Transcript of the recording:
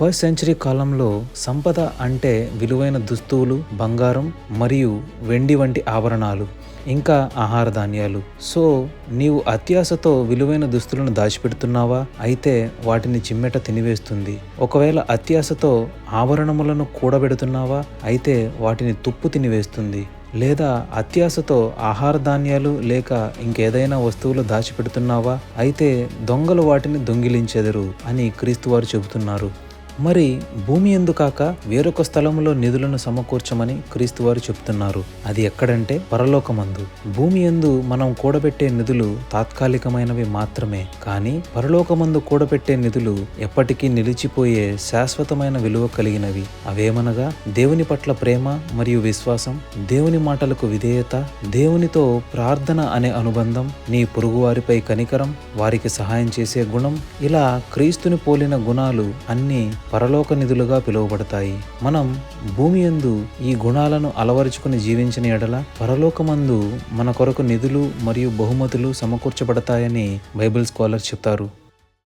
First century కాలంలో సంపద అంటే విలువైన దుస్తువులు, బంగారం మరియు వెండి వంటి ఆభరణాలు, ఇంకా ఆహార ధాన్యాలు. సో నీవు అత్యాశతో విలువైన దుస్తులను దాచిపెడుతున్నావా? అయితే వాటిని చిమ్మెట తినివేస్తుంది. ఒకవేళ అత్యాశతో ఆభరణములను కూడబెడుతున్నావా? అయితే వాటిని తుప్పు తినివేస్తుంది. లేదా అత్యాశతో ఆహార ధాన్యాలు లేక ఇంకేదైనా వస్తువులు దాచిపెడుతున్నావా? అయితే దొంగలు వాటిని దొంగిలించెదరు అని క్రీస్తువారు చెబుతున్నారు. మరి భూమి యందు కాక వేరొక స్థలములో నిధులను సమకూర్చమని క్రీస్తువారు చెప్తున్నారు. అది ఎక్కడంటే పరలోకమందు. భూమి యందు మనం కూడబెట్టే నిధులు తాత్కాలికమైనవి మాత్రమే, కానీ పరలోకమందు కూడబెట్టే నిధులు ఎప్పటికీ నిలిచిపోయే శాశ్వతమైన విలువ కలిగినవి. అవేమనగా దేవుని పట్ల ప్రేమ మరియు విశ్వాసం, దేవుని మాటలకు విధేయత, దేవునితో ప్రార్థన అనే అనుబంధం, నీ పొరుగువారిపై కనికరం, వారికి సహాయం చేసే గుణం, ఇలా క్రీస్తుని పోలిన గుణాలు అన్నీ పరలోక నిధులుగా పిలువబడతాయి. మనం భూమి యందు ఈ గుణాలను అలవరుచుకుని జీవించిన ఎడల పరలోకమందు మన కొరకు నిధులు మరియు బహుమతులు సమకూర్చబడతాయని బైబిల్ స్కాలర్ చెప్తారు.